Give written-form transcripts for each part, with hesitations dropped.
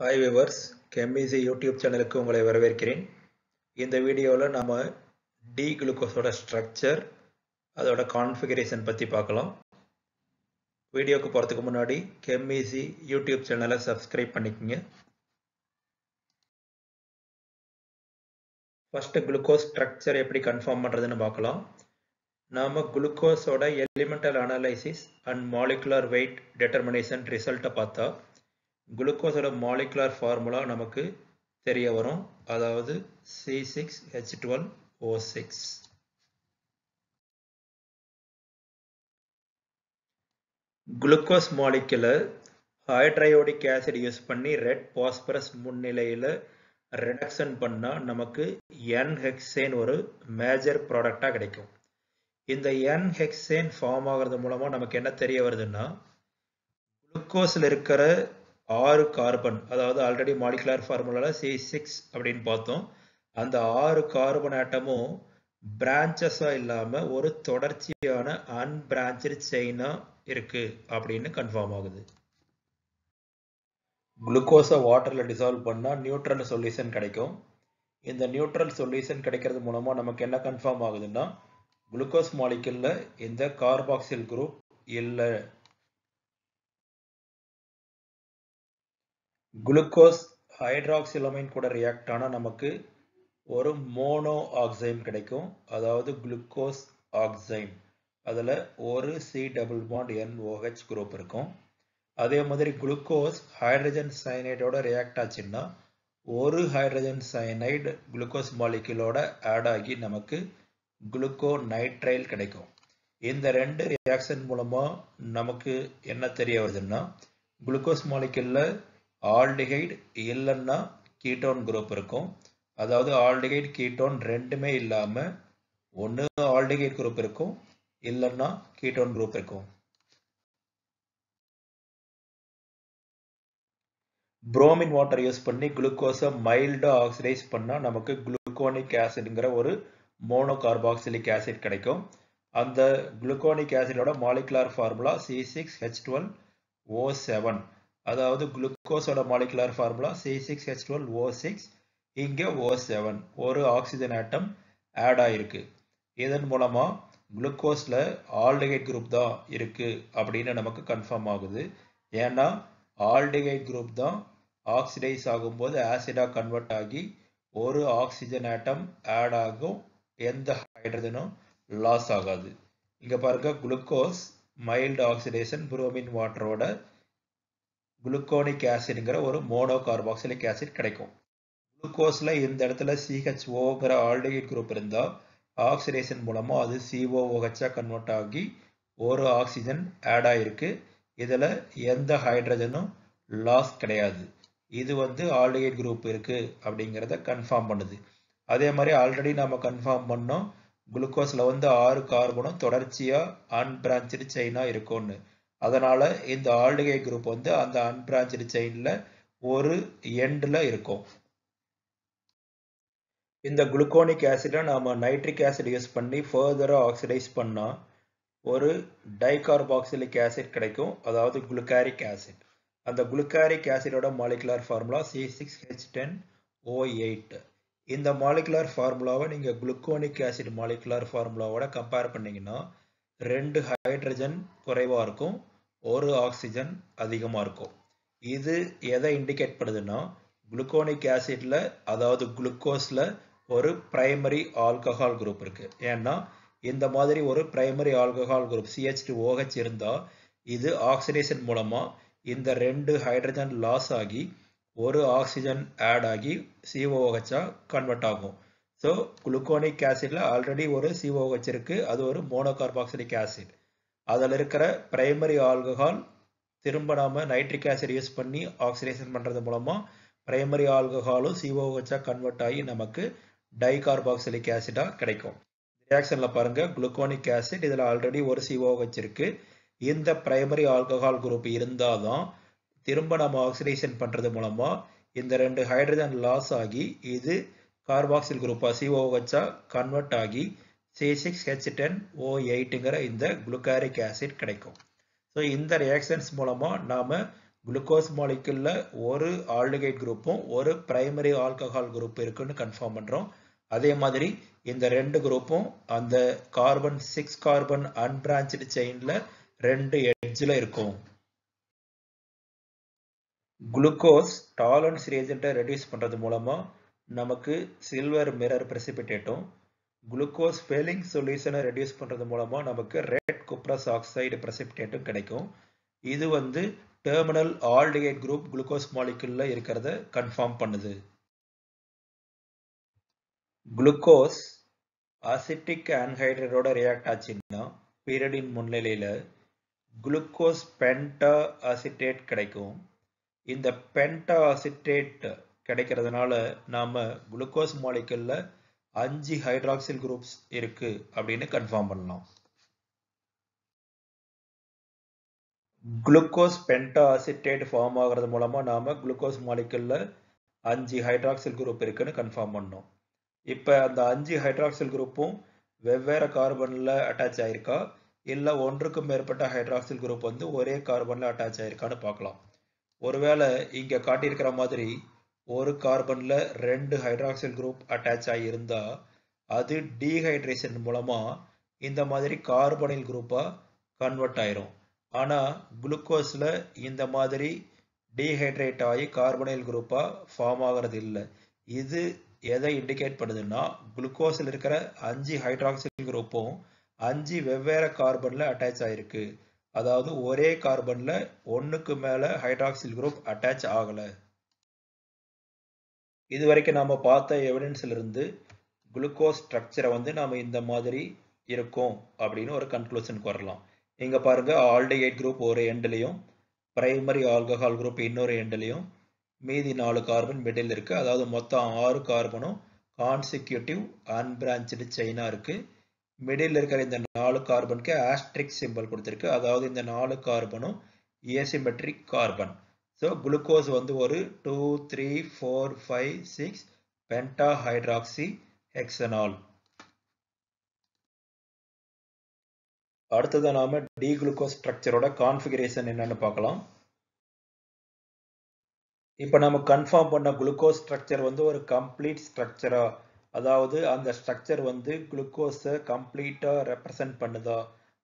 Hi viewers, கெமிசி YouTube சேனலுக்கு உங்களை வரவேற்கிறேன். இந்த வீடியோவில் நாம் டி குளுக்கோஸோட ஸ்ட்ரக்சர், அதோட கான்ஃபிகரேஷன் பற்றி பார்க்கலாம். வீடியோக்கு போகிறதுக்கு முன்னாடி கெமிசி யூடியூப் சேனலை சப்ஸ்கிரைப் பண்ணிக்கோங்க. ஃபர்ஸ்ட் குளுக்கோஸ் ஸ்ட்ரக்சர் எப்படி கன்ஃபார்ம் பண்ணுறதுன்னு பார்க்கலாம். நாம் குளுக்கோஸோட elemental analysis and molecular weight determination ரிசல்ட்டை பார்த்தா குளுக்கோஸோட மாலிகுலர் ஃபார்முலா நமக்கு தெரிய வரும். அதாவது C6H12O6. குளுக்கோஸ் மாலிகுல ஹைட்ரையோடிக் ஆசிட் யூஸ் பண்ணி ரெட் பாஸ்பரஸ் முன்னிலையில் ரிடக்ஷன் பண்ணால் நமக்கு N-ஹெக்சேன் ஒரு மேஜர் ப்ராடக்டாக கிடைக்கும். இந்த N-ஹெக்சேன் ஃபார்ம் ஆகிறது மூலமாக நமக்கு என்ன தெரிய வருதுன்னா, குளுக்கோஸில் இருக்கிற 6 கார்பன், அதாவது ஆல்ரெடி மாலிகுலர் ஃபார்முலாவில் C6 அப்படின்னு பார்த்தோம். அந்த 6 கார்பன் ஆட்டமும் பிரான்ச்சஸாக இல்லாமல் ஒரு தொடர்ச்சியான அன்பிரான்ச்டு செயினாக இருக்கு அப்படின்னு கன்ஃபார்ம் ஆகுது. குளுக்கோஸை வாட்டரில் டிசால்வ் பண்ணால் நியூட்ரல் சொல்யூஷன் கிடைக்கும். இந்த நியூட்ரல் சொல்யூஷன் கிடைக்கிறது மூலமாக நமக்கு என்ன கன்ஃபார்ம் ஆகுதுன்னா, குளுக்கோஸ் மாலிகுல்ல இந்த கார்பாக்சில் குரூப் இல்லை. குளுக்கோஸ் ஹைட்ராக்சிலமைன் கூட ரியாக்ட் ஆனால் நமக்கு ஒரு மோனோ ஆக்சைம் கிடைக்கும். அதாவது குளுக்கோஸ் ஆக்சைம். அதில் ஒரு C double bond NOH group இருக்கும். அதே மாதிரி குளுக்கோஸ் ஹைட்ரஜன் சயனைடோட ரியாக்ட் ஆச்சுன்னா ஒரு ஹைட்ரஜன் சயனைடு குளுக்கோஸ் மாலிகுலோட ஆட் ஆகி நமக்கு குளுக்கோ நைட்ரைல் கிடைக்கும். இந்த ரெண்டு ரியாக்ஷன் மூலமாக நமக்கு என்ன தெரிய வருதுன்னா, குளுக்கோஸ் மாலிகுல்ல ஆல்டிஹைடு இல்லைன்னா கீட்டோன் குரூப் இருக்கும். அதாவது ஆல்டிஹைடு கீட்டோன் ரெண்டுமே இல்லாமல் ஒன்று ஆல்டிஹைடு குரூப் இருக்கும், இல்லைன்னா கீட்டோன் குரூப் இருக்கும். புரோமின் வாட்டர் யூஸ் பண்ணி குளுக்கோஸை மைல்டாக ஆக்சிடைஸ் பண்ணால் நமக்கு குளுக்கோனிக் ஆசிட்ங்கிற ஒரு மோனோ கார்பாக்சிலிக் ஆசிட் கிடைக்கும். அந்த குளுக்கோனிக் ஆசிடோட மாலிகுலர் ஃபார்முலா C6H12O7. அதாவது குளுக்கோஸோட மாலிகுலர் ஃபார்முலா C6H12O6. இங்கே O7 ஒரு ஆக்சிஜன் ஆட்டம் ஆட் ஆயிருக்கு. இதன் மூலமா குளுக்கோஸ்ல ஆல்டிஹைட் குரூப் தான் இருக்கு அப்படின்னு நமக்கு கன்ஃபார்ம் ஆகுது. ஏன்னா ஆல்டிஹைட் குரூப் தான் ஆக்சிடைஸ் ஆகும்போது ஆசிடா கன்வெர்ட் ஆகி ஒரு ஆக்சிஜன் ஆட்டம் ஆட் ஆகும், எந்த ஹைட்ரஜனும் லாஸ் ஆகாது. இங்க பாருங்க, குளுக்கோஸ் மைல்டு ஆக்சிடேஷன் புரோமின் வாட்டரோட குளுக்கோனிக் ஆசிட்ங்கிற ஒரு மோனோ கார்பாக்சிலிக் ஆசிட் கிடைக்கும். குளுக்கோஸ்ல இந்த இடத்துல CHOங்கிற ஆல்டிஹைட் குரூப் இருந்தா ஆக்சிடேஷன் மூலமா அது COOH கன்வெர்ட் ஆகி ஒரு ஆக்சிஜன் ஆட் ஆயிருக்கு. இதுல எந்த ஹைட்ரஜனும் லாஸ் கிடையாது. இது ஆல்டிஹைட் குரூப் இருக்கு அப்படிங்கிறத கன்ஃபார்ம் பண்ணுது. அதே மாதிரி ஆல்ரெடி நாம கன்ஃபார்ம் பண்ணோம், குளுக்கோஸ்ல 6 கார்பனும் தொடர்ச்சியா அன்பிரான்ச்டு செயினா இருக்கும்னு. அதனால இந்த ஆல்டிஹைட் குரூப் அந்த அன்பிரான்ச்டு செயின்ல ஒரு எண்ட்ல இருக்கும். இந்த குளுக்கோனிக் ஆசிடை நாம நைட்ரிக் ஆசிட் யூஸ் பண்ணி ஃபர்தரா ஆக்சிடைஸ் பண்ணா ஒரு டைகார்பாக்சிலிக் ஆசிட் கிடைக்கும், அதாவது குளுக்காரிக் ஆசிட். அந்த குளுக்காரிக் ஆசிடோட மாலிகுலர் ஃபார்முலா C6H10O8. இந்த மாலிகுலர் ஃபார்முலாவை நீங்க குளுக்கோனிக் ஆசிட் மாலிகுலர் ஃபார்முலாவோட கம்பேர் பண்ணீங்கன்னா 2 ஹைட்ரஜன் குறைவா இருக்கும், ஒரு ஆக்சிஜன் அதிகமா இருக்கும். இது எதை இண்டிகேட் பண்ணுதுன்னா, குளுக்கோனிக் ஆசிட்ல அதாவது குளுக்கோஸ்ல ஒரு பிரைமரி ஆல்கஹால் குரூப் இருக்கு. ஏன்னா இந்த மாதிரி ஒரு பிரைமரி ஆல்கஹால் குரூப் CH2OH இருந்தா இது ஆக்சிடேஷன் மூலமா இந்த 2 ஹைட்ரஜன் லாஸ் ஆகி ஒரு ஆக்சிஜன் ஆட் ஆகி COOH கன்வெர்ட் ஆகும். ஸோ குளுக்கோனிக் ஆசிட்ல ஆல்ரெடி ஒரு COOH இருக்கு, அது ஒரு மோனோகார்பாக்சிலிக் ஆசிட். அதில் இருக்கிற பிரைமரி ஆல்கஹால் திரும்ப நாம நைட்ரிக் ஆசிட் யூஸ் பண்ணி ஆக்சிடேஷன் பண்றது மூலமா பிரைமரி ஆல்கஹாலும் COOH கன்வெர்ட் ஆகி நமக்கு டைகார்பாக்சிலிக் ஆசிடா கிடைக்கும். ரியாக்ஷன்ல பாருங்க, குளுக்கோனிக் ஆசிட் இதுல ஆல்ரெடி ஒரு COOH இருக்கு. இந்த பிரைமரி ஆல்கஹால் குரூப் இருந்தாதான் திரும்ப நம்ம ஆக்சிடேஷன் பண்றது மூலமா இந்த 2 ஹைட்ரஜன் லாஸ் ஆகி இது கார்பாக்சில் குரூப்பா COOH கன்வெர்ட் ஆகி C6H10O8ங்கிற இந்த குளுக்காரிக் ஆசிட் கிடைக்கும். ஸோ இந்த ரியாக்ஷன்ஸ் மூலமா நாம குளுக்கோஸ் மாலிக்யூல்ல ஒரு ஆல்டிகைட் குரூப்பும் ஒரு பிரைமரி ஆல்கஹால் குரூப் இருக்குன்னு கன்ஃபார்ம் பண்றோம். அதே மாதிரி இந்த ரெண்டு குரூப்பும் அந்த கார்பன் 6 கார்பன் அன்பிரான்ச்டு செயின்ல ரெண்டு எட்ஜ்ல இருக்கும். குளுக்கோஸ் டாலரன்ஸ் ரியேஜென்ட்டை ரெடியூஸ் பண்றது மூலமா நமக்கு சில்வர் மிரர் பிரசிபிடேட்டும், குளுக்கோஸ் ஃபெயிலிங் சொல்யூஷனை ரெடியூஸ் பண்றது மூலமா நமக்கு ரெட் குப்ரஸ் ஆக்சைடு பிரசிபிடேட்டும் கிடைக்கும். இது டெர்மினல் ஆல்டிகைட் குரூப் குளுக்கோஸ் மாலிக்யூல்ல இருக்கிறத கன்ஃபார்ம் பண்ணுது. குளுக்கோஸ் அசிட்டிக் ஆன்ஹைட்ரைடோட ரியாக்ட் ஆச்சுன்னா பீரிடின் முன்னிலையில குளுக்கோஸ் பென்டா அசிட்டேட் கிடைக்கும். இந்த பென்டா அசிட்டேட் கிடைக்கிறதுனால நாம குளுக்கோஸ் மாலிக்யூல்ல 5 ஹைட்ராக்சில் குரூப்ஸ் இருக்கு அப்படின்னு கன்ஃபார்ம் பண்ணலாம். குளுக்கோஸ் பென்டா அசிட்டேட் ஃபார்ம் ஆகிறது மூலமா நாம குளுக்கோஸ் மாலிக்யூல்ல 5 ஹைட்ராக்சில் குரூப் இருக்குன்னு கன்ஃபார்ம் பண்ணோம். இப்போ அந்த 5 ஹைட்ராக்சில் குரூப்பும் வெவ்வேறு கார்பன்ல அட்டாச் ஆயிருக்கா இல்லை ஒன்றுக்கும் மேற்பட்ட ஹைட்ராக்சில் குரூப் ஒரே கார்பன்ல அட்டாச் ஆயிருக்கான்னு பார்க்கலாம். ஒருவேளை இங்க காட்டியிருக்கிற மாதிரி ஒரு கார்பன்ல 2 ஹைட்ராக்சில் குரூப் அட்டாச் ஆகியிருந்தா அது டீஹைட்ரேஷன் மூலமா இந்த மாதிரி கார்பனில் குரூப்பா கன்வெர்ட் ஆயிரும். ஆனா குளுக்கோஸ்ல இந்த மாதிரி டீஹைட்ரேட் ஆகி கார்பனைல் குரூப்பா ஃபார்ம் ஆகிறது இல்லை. இது எதை இண்டிகேட் பண்ணுதுன்னா குளுக்கோஸ்ல இருக்கிற 5 ஹைட்ராக்சில் குரூப்பும் 5 வெவ்வேறு கார்பன்ல அட்டாச் ஆயிருக்கு. அதாவது ஒரே கார்பன்ல ஒன்னுக்கு மேல ஹைட்ராக்சில் குரூப் அட்டாச் ஆகல. இது வரைக்கும் நாம பார்த்த எவிடன்ஸ்ல இருந்து குளுக்கோஸ் ஸ்ட்ரக்சரை நாம இந்த மாதிரி இருக்கும் அப்படின்னு ஒரு கன்க்ளூஷனுக்கு வரலாம். இங்க பாருங்க, ஆல்டிகைட் குரூப் ஒரு எண்ட்லயும் பிரைமரி ஆல்கஹால் குரூப் இன்னொரு எண்ட்லயும் மீதி 4 கார்பன் மிடில் இருக்கு. அதாவது மொத்தம் 6 கார்பனும் கான்சிக்யூட்டிவ் அன்பிரான்ச்டு செயினா இருக்கு. மிடில் இருக்கிற இந்த 4 கார்பனுக்கு ஆஸ்ட்ரிக் சிம்பல் கொடுத்திருக்கு. அதாவது இந்த 4 கார்பனும் ஏசிமெட்ரிக் கார்பன். ஸோ குளுக்கோஸ் ஒரு 2, 3, 4, 5, 6 பென்டா ஹைட்ராக்சி ஹெக்சனால். அடுத்தது நாம டி குளுக்கோஸ் ஸ்ட்ரக்சரோட கான்ஃபிகரேஷன் என்னன்னு பார்க்கலாம். இப்போ நம்ம கன்ஃபார்ம் பண்ண குளுக்கோஸ் ஸ்ட்ரக்சர் ஒரு கம்ப்ளீட் ஸ்ட்ரக்சரா, அதாவது அந்த ஸ்ட்ரக்சர் குளுக்கோஸை கம்ப்ளீட்டா ரெப்ரசன்ட் பண்ணுதா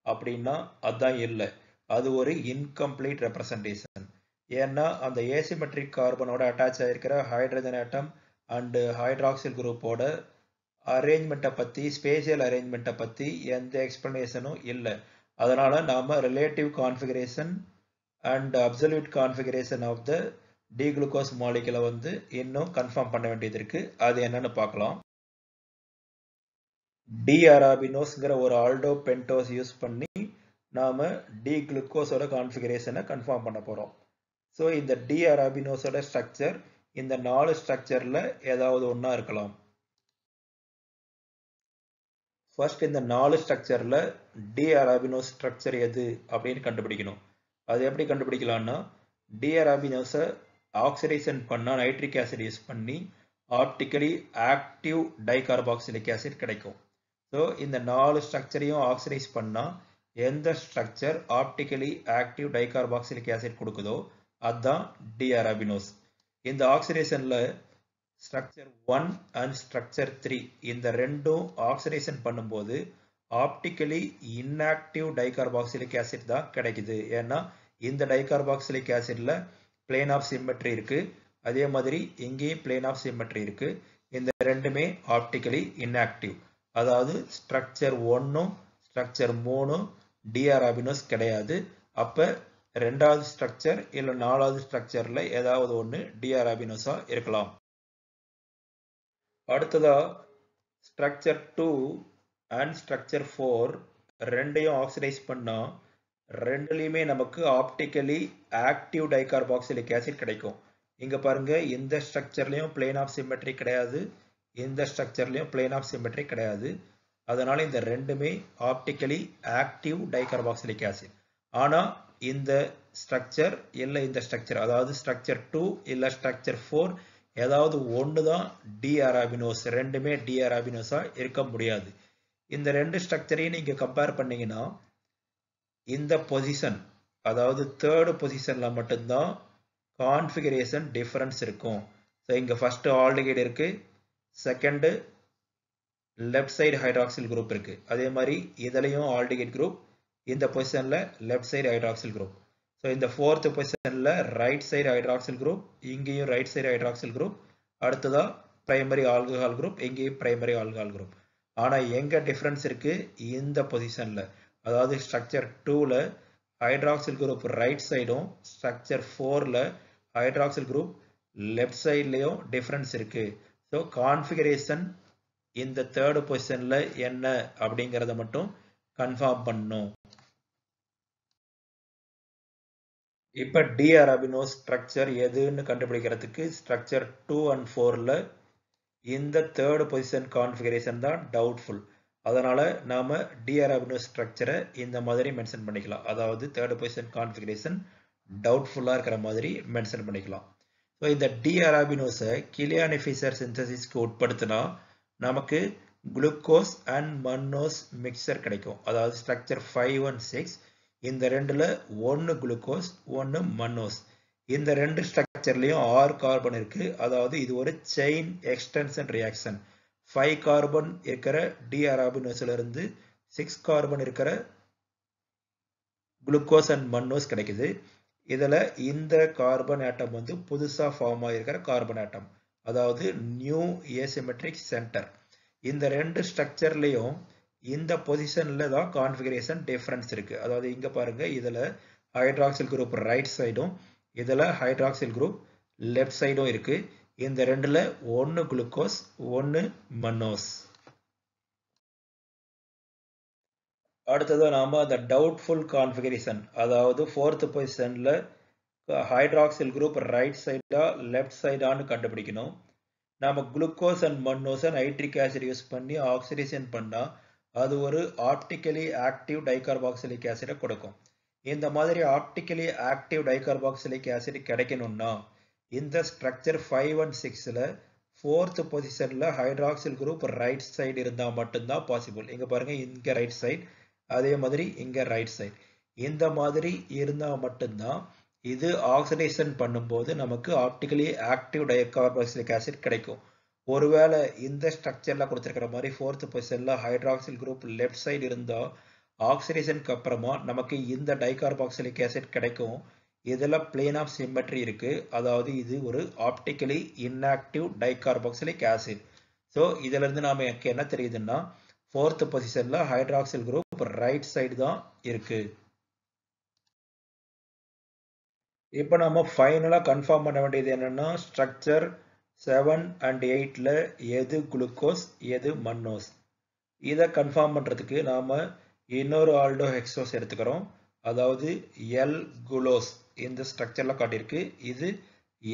அப்படின்னா அதான் இல்லை. அது ஒரு இன்கம்ப்ளீட் ரெப்ரசன்டேஷன். ஏன்னா அந்த ஏசிமெட்ரிக் கார்பனோட அட்டாச் ஆயிருக்கிற ஹைட்ரஜன் ஆட்டம் அண்ட் ஹைட்ராக்சில் குரூப்போட அரேஞ்ச்மெண்ட்டை பற்றி, ஸ்பேஷியல் அரேஞ்ச்மெண்ட்டை பற்றி எந்த எக்ஸ்பிளனேஷனும் இல்லை. அதனால நாம relative configuration and absolute configuration of the D glucose மாலிகுலை இன்னும் கன்ஃபார்ம் பண்ண வேண்டியது இருக்கு. அது என்னன்னு பார்க்கலாம். டி அரபினோஸ்ங்கிற ஒரு ஆல்டோ பென்டோஸ் யூஸ் பண்ணி நாம டி குளுக்கோஸோட கான்ஃபிகரேஷனை கன்ஃபார்ம் பண்ண போறோம். ஸோ இந்த டி அரபினோஸோட ஸ்ட்ரக்சர் இந்த 4 ஸ்ட்ரக்சர்ல ஏதாவது ஒன்றா இருக்கலாம். ஃபர்ஸ்ட் இந்த 4 ஸ்ட்ரக்சர்ல டி அரபினோஸ் ஸ்ட்ரக்சர் எது அப்படின்னு கண்டுபிடிக்கணும். அது எப்படி கண்டுபிடிக்கலாம்னா, டி அரபினோஸை ஆக்சிடேஷன் பண்ணா நைட்ரிக் ஆசிட் யூஸ் பண்ணி ஆப்டிக்கலி ஆக்டிவ் டைகார்பாக்சிலிக் ஆசிட் கிடைக்கும். ஸோ இந்த 4 ஸ்ட்ரக்சரையும் ஆக்சிடைஸ் பண்ணா எந்த structure optically active dicarboxylic acid கொடுக்குதோ அதுதான் டி அரபினோஸ். இந்த ஆக்சிடேஷன்ல ஸ்ட்ரக்சர் 1 அண்ட் ஸ்ட்ரக்சர் 3 இந்த ரெண்டும் ஆக்சிடேஷன் பண்ணும்போது ஆப்டிக்கலி இன்ஆக்டிவ் டைகார்பாக்சிலிக் ஆசிட் தான் கிடைக்குது. ஏன்னா இந்த டைகார்பாக்சிலிக் ஆசிட்ல பிளேன் ஆஃப் சிமெட்ரி இருக்கு. அதே மாதிரி இங்கேயும் பிளேன் ஆஃப் சிமெட்ரி இருக்கு. இந்த ரெண்டுமே ஆப்டிக்கலி இன்ஆக்டிவ். அதாவது ஸ்ட்ரக்சர் 1ம் ஸ்ட்ரக்சர் 3ம் டி அரபினோஸ் கிடையாது. அப்ப ரெண்டாவது ஸ்ட்ரக்சர் இல்ல 4வது ஸ்ட்ரக்சர்ல ஏதாவது ஒன்று டி அரபினோஸா இருக்கலாம். அடுத்ததா ஸ்ட்ரக்சர் 2 அண்ட் ஸ்ட்ரக்சர் 4 ரெண்டையும் ஆக்சிடைஸ் பண்ணா ரெண்டுலையுமே நமக்கு ஆப்டிக்கலி ஆக்டிவ் டைகார்பாக்சிலிக் ஆசிட் கிடைக்கும். இங்க பாருங்க, இந்த ஸ்ட்ரக்சர்லயும் பிளேன் ஆஃப் சிமெட்ரி கிடையாது, இந்த ஸ்ட்ரக்சர்லயும் பிளேன் ஆஃப் சிமெட்ரி கிடையாது. அதனால இந்த ரெண்டுமே ஆப்டிக்கலி ஆக்டிவ் டைகார்பாக்சிலிக் ஆசிட். ஆனா இந்த ஸ்ட்ரக்சர் இல்ல இந்த ஸ்ட்ரக்சர், அதாவது ஸ்ட்ரக்சர் 2 இல்ல ஸ்ட்ரக்சர் 4 ஏதாவது ஒன்று தான் டி அரபினோஸ். ரெண்டுமே டி அரபினோஸா இருக்க முடியாது. இந்த ரெண்டு ஸ்ட்ரக்சரையும் நீங்க கம்பேர் பண்ணீங்கன்னா இந்த பொசிஷன், அதாவது தேர்ட் பொசிஷன்ல மட்டும்தான் கான்ஃபிகரேஷன் டிஃபரன்ஸ் இருக்கும். ஸோ இங்கே ஃபர்ஸ்ட் ஆல்டிகைடு இருக்கு, second left side hydroxyl group இருக்கு. அதே மாதிரி இதுலயும் ஆல்டிகைட் குரூப், இந்த பொசிஷன்ல left side hydroxyl group. So இந்த ஃபோர்த் பொசிஷன்ல ரைட் சைடு ஹைட்ராக்சில் குரூப், இங்கேயும் ரைட் சைடு ஹைட்ராக்சில் குரூப், அடுத்ததா பிரைமரி ஆல்கஹால் குரூப், இங்கேயும் பிரைமரி ஆல்கஹால் குரூப். ஆனா எங்க டிஃபரன்ஸ் இருக்கு? இந்த பொசிஷன்ல, அதாவது ஸ்ட்ரக்சர் 2ல ஹைட்ராக்சில் குரூப் ரைட் சைடும், ஸ்ட்ரக்சர் 4ல ஹைட்ராக்சில் குரூப் லெஃப்ட் சைட்லயும் டிஃபரன்ஸ் இருக்கு. ஸோ கான்ஃபிகரேஷன் இந்த தேர்ட் பொசிஷன்ல என்ன அப்படிங்கறத மட்டும் கன்ஃபார்ம் பண்ணும். இப்ப டி அரபினோஸ் ஸ்ட்ரக்சர் எதுன்னு கண்டுபிடிக்கிறதுக்கு ஸ்ட்ரக்சர் 2 and 4ல இந்த தேர்ட் பொசிஷன் கான்ஃபிகரேஷன் தான் டவுட்ஃபுல். அதனால நாம டி அரபினோஸ் ஸ்ட்ரக்சரை இந்த மாதிரி மென்ஷன் பண்ணிக்கலாம். அதாவது தேர்ட் பொசிஷன் கான்ஃபிகரேஷன் டவுட்ஃபுல்லா இருக்கிற மாதிரி மென்ஷன் பண்ணிக்கலாம். ஸோ இந்த டி அரபினோஸை கிலியானி ஃபிஷர் சிந்தசிஸ்க்கு உட்படுத்தினா நமக்கு குளுக்கோஸ் அண்ட் மன்னோஸ் மிக்சர் கிடைக்கும். அதாவது ஸ்ட்ரக்சர் 5 and 6, இந்த ரெண்டுல ஒன்னு குளுக்கோஸ் ஒன்னு மன்னோஸ். இந்த ரெண்டு ஸ்ட்ரக்சர்லயும் 6 கார்பன் இருக்கு. அதாவது இது ஒரு செயின் எக்ஸ்டென்ஷன் ரியாக்ஷன். 5 கார்பன் இருக்கிற டி அரபினோஸ்ல இருந்து 6 கார்பன் இருக்கிற குளுக்கோஸ் அண்ட் மன்னோஸ் கிடைக்குது. இதுல இந்த கார்பன் ஆட்டம் வந்து புதுசா ஃபார்ம் ஆகிருக்கிற கார்பன் ஆட்டம், அதாவது நியூ ஏசிமெட்ரிக் சென்டர். இந்த ரெண்டு ஸ்ட்ரக்சர்லயும் இந்த பொசிஷன்ல தான் கான்ஃபிகரேஷன் டிஃபரன்ஸ் இருக்கு. அதாவது இங்க பாருங்க, இதுல ஹைட்ராக்சில் குரூப் ரைட் சைடும், இதுல ஹைட்ராக்சில் குரூப் லெஃப்ட் சைடும் இருக்கு. இந்த ரெண்டுல ஒன்னு குளுக்கோஸ் ஒன்னு மன்னோஸ். அடுத்தது நாம அந்த டவுட்ஃபுல் கான்ஃபிகரேஷன், அதாவது ஃபோர்த் பொசிஷன்ல ஹைட்ராக்சில் குரூப் ரைட் சைடா லெஃப்ட் சைடான்னு கண்டுபிடிக்கணும். நாம குளுக்கோஸ் அண்ட் மன்னோஸை நைட்ரிக் ஆசிட் யூஸ் பண்ணி ஆக்சிடேஷன் பண்ணா அது ஒரு ஆப்டிக்கலி ஆக்டிவ் டைகார்பாக்சிலிக் ஆசிடை கொடுக்கும். இந்த மாதிரி ஆப்டிக்கலி ஆக்டிவ் டைகார்பாக்சிலிக் ஆசிட் கிடைக்கணும்னா இந்த ஸ்ட்ரக்சர் 5 and 6ல ஃபோர்த் பொசிஷன்ல ஹைட்ராக்சில் குரூப் ரைட் சைடு இருந்தா மட்டும்தான் பாசிபிள். இங்க பாருங்க, இங்க ரைட் சைடு, அதே மாதிரி இங்க ரைட் சைடு. இந்த மாதிரி இருந்தா மட்டும்தான் இது ஆக்சிடேஷன் பண்ணும்போது நமக்கு ஆப்டிக்கலி ஆக்டிவ் டைகார்பாக்சிலிக் ஆசிட் கிடைக்கும். ஒருவேளை இந்த ஸ்ட்ரக்சர்ல கொடுத்திருக்கிற மாதிரி ஃபோர்த் பொசிஷன்ல ஹைட்ராக்சில் குரூப் லெஃப்ட் சைடு இருந்தா ஆக்சிடேஷனுக்கு அப்புறமா நமக்கு இந்த டைகார்பாக்சிலிக் ஆசிட் கிடைக்கும். இதுல பிளேன் ஆஃப் சிமெட்ரி இருக்கு, அதாவது இது ஒரு optically inactive dicarboxylic acid. So இதுல இருந்து நாம என்ன தெரியுதுன்னா ஃபோர்த் பொசிஷன்ல ஹைட்ராக்சில் குரூப் ரைட் சைடு தான் இருக்கு. இப்போ நம்ம ஃபைனலா கன்ஃபார்ம் பண்ண வேண்டியது என்னன்னா ஸ்ட்ரக்சர் 7 and 8ல எது குளுக்கோஸ் எது மன்னோஸ். இதை கன்ஃபார்ம் பண்றதுக்கு நாம இன்னொரு ஆல்டோ ஹெக்ஸோஸ் எடுத்துக்கிறோம். அதாவது எல் குளோஸ் இந்த ஸ்ட்ரக்சர்ல காட்டியிருக்கு, இது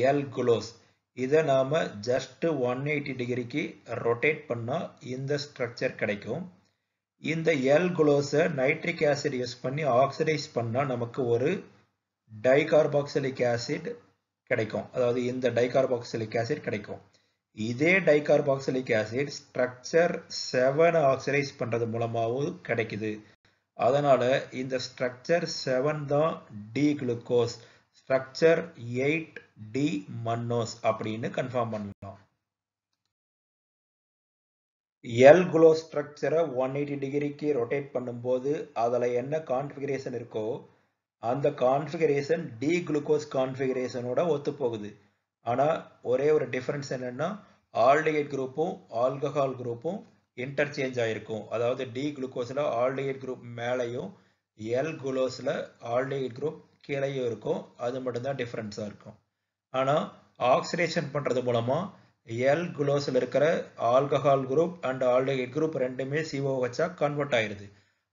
எல் குளோஸ். இதை நாம ஜஸ்ட் 180 டிகிரிக்கு ரொட்டேட் பண்ணா இந்த ஸ்ட்ரக்சர் கிடைக்கும். இந்த எல் குளோஸை நைட்ரிக் ஆசிட் யூஸ் பண்ணி ஆக்சிடைஸ் பண்ணா நமக்கு ஒரு டைகார்பாக்சிலிக் ஆசிட் கிடைக்கும். அதாவது இந்த டைகார்பாக்சிலிக் ஆசிட் கிடைக்கும். இதே டைகார்பாக்சிலிக் ஆசிட் ஸ்ட்ரக்சர் 7 ஆக்சிடைஸ் பண்றது மூலமாகவும் கிடைக்குது. அதனால இந்த ஸ்ட்ரக்சர் 7 தான் டி குளுக்கோஸ், ஸ்ட்ரக்சர் 8 டி மன்னோஸ் அப்படின்னு கன்ஃபார்ம் பண்ணலாம். எல் குளோஸ் ஸ்ட்ரக்சரை 180 டிகிரிக்கு ரொட்டேட் பண்ணும்போது அதுல என்ன கான்ஃபிகரேஷன் இருக்கோ அந்த கான்ஃபிகரேஷன் டி குளுக்கோஸ் கான்ஃபிகரேஷனோட ஒத்து போகுது. ஆனா ஒரே ஒரு டிஃபரன்ஸ் என்னன்னா ஆல்டிகைட் குரூப்பும் ஆல்கஹால் குரூப்பும் இன்டர்சேஞ்ச் ஆயிருக்கும். அதாவது டி குளுக்கோஸ்ல ஆல்டிகைட் குரூப் மேலையும் எல் குளோஸ்ல ஆல்டிகைட் குரூப் கீழையும் இருக்கும். அது மட்டும்தான் டிஃபரன்ஸா இருக்கும். ஆனா ஆக்சிடேஷன் பண்றது மூலமா எல் குளோஸ்ல இருக்கிற alcohol group and aldehyde group ரெண்டுமே COOH கன்வெர்ட் ஆயிருது.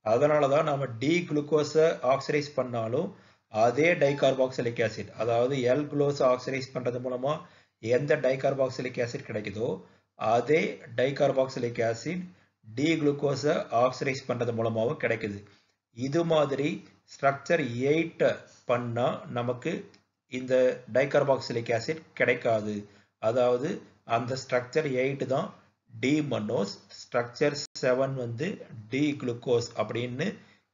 அதனாலதான் நம்ம டி குளுக்கோஸை ஆக்சிடைஸ் பண்ணாலும் அதே டைகார்பாக்சிலிக் ஆசிட், அதாவது எல் குளோஸ் ஆக்சிடைஸ் பண்றது மூலமா எந்த டைகார்பாக்சிலிக் ஆசிட் கிடைக்குதோ அதே டைகார்பாக்சிலிக் ஆசிட் டி குளுக்கோஸை ஆக்சிடைஸ் பண்றது மூலமாவும் கிடைக்குது. இது மாதிரி ஸ்ட்ரக்சர் 8 பண்ணா நமக்கு இந்த டைகார்பாக்சிலிக் ஆசிட் கிடைக்காது. அதாவது அந்த ஸ்ட்ரக்சர் 8 தான் டி மன்னோஸ், ஸ்ட்ரக்சர் 7 வந்து டி குளுக்கோஸ் அப்படின்னு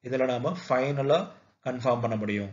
இதுல நாம ஃபைனலா கன்ஃபார்ம் பண்ண முடியும்.